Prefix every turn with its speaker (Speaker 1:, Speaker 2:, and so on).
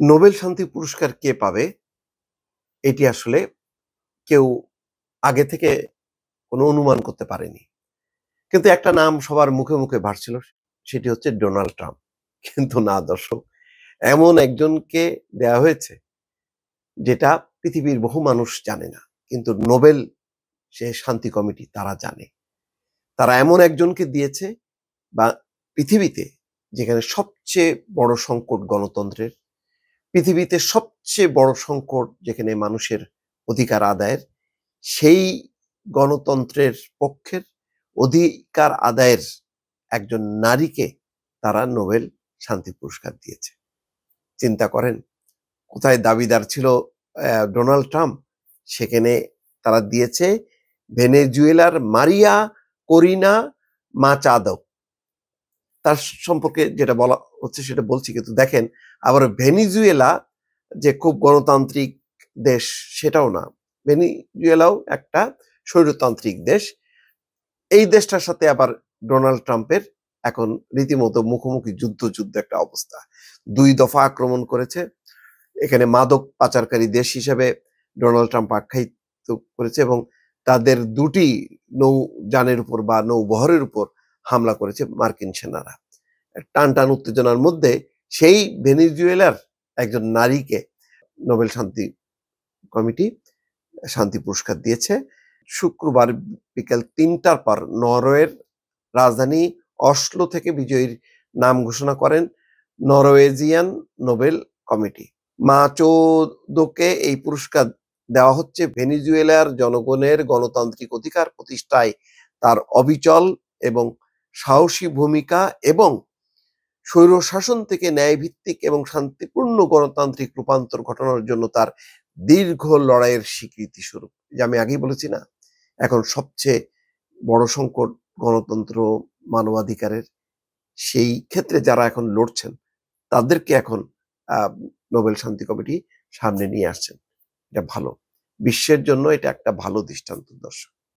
Speaker 1: Nobel শান্তি পুরস্কার কে পাবে এটি আসলে কেউ আগে থেকে কোনো অনুমান করতে পারেনি। কিন্তু একটা নাম সবার মুখে মুখে ভাসছিল, সেটি হচ্ছে ডোনাল্ড ট্রাম্প। কিন্তু না দর্শক, এমন একজনকে দেয়া হয়েছে যেটা পৃথিবীর বহু মানুষ জানে না, কিন্তু নোবেল সে শান্তি কমিটি তারা জানে। তারা এমন একজনকে দিয়েছে বা পৃথিবীতে যেখানে সবচেয়ে বড় সংকট গণতন্ত্রের, পৃথিবীতে সবচেয়ে বড় সংকট যেখানে মানুষের অধিকার আদায়ের, সেই গণতন্ত্রের পক্ষের অধিকার আদায়ের একজন নারীকে তারা নোবেল শান্তি পুরস্কার দিয়েছে। চিন্তা করেন, কোথায় দাবিদার ছিল ডোনাল্ড ট্রাম্প, সেখানে তারা দিয়েছে ভেনেজুয়েলার মারিয়া করিনা মাচাদো। তার সম্পর্কে যেটা বলা হচ্ছে সেটা বলছি, কিন্তু দেখেন, আবার ভেনেজুয়েলা যে খুব গণতান্ত্রিক দেশ সেটাও না, ভেনেজুয়েলাও একটা স্বৈরতান্ত্রিক দেশ। এই দেশটার সাথে আবার ডোনাল্ড ট্রাম্পের এখন রীতিমতো মুখোমুখি যুদ্ধ একটা অবস্থা। 2 দফা আক্রমণ করেছে। এখানে মাদক পাচারকারী দেশ হিসেবে ডোনাল্ড ট্রাম্প আখ্যায়িত করেছে এবং তাদের 2টি নৌযানের উপর বা নৌবহরের উপর হামলা করেছে মার্কিন সেনারা। টান উত্তেজনার মধ্যে সেই ভেনেজুয়েলার একজন নারীকে নোবেল শান্তি কমিটি শান্তি পুরস্কার দিয়েছে। শুক্রবার বিকেল 3টার পর নরওয়ের রাজধানী অসলো থেকে বিজয়ীর নাম ঘোষণা করেন নরওয়েজিয়ান নোবেল কমিটি। মাচোদোকে এই পুরস্কার দেওয়া হচ্ছে ভেনেজুয়েলার জনগণের গণতান্ত্রিক অধিকার প্রতিষ্ঠায় তার অবিচল এবং সাহসী ভূমিকা এবং স্বৈরশাসন থেকে ন্যায়ভিত্তিক এবং শান্তিপূর্ণ গণতান্ত্রিক রূপান্তর ঘটানোর জন্য তার দীর্ঘ লড়াইয়ের স্বীকৃতি স্বরূপ। যে আমি আগেই বলেছি না, এখন সবচেয়ে বড় সংকট গণতন্ত্র, মানবাধিকারের, সেই ক্ষেত্রে যারা এখন লড়ছেন তাদেরকে এখন নোবেল শান্তি কমিটি সামনে নিয়ে আসছেন। এটা ভালো, বিশ্বের জন্য এটা একটা ভালো দৃষ্টান্ত দর্শক।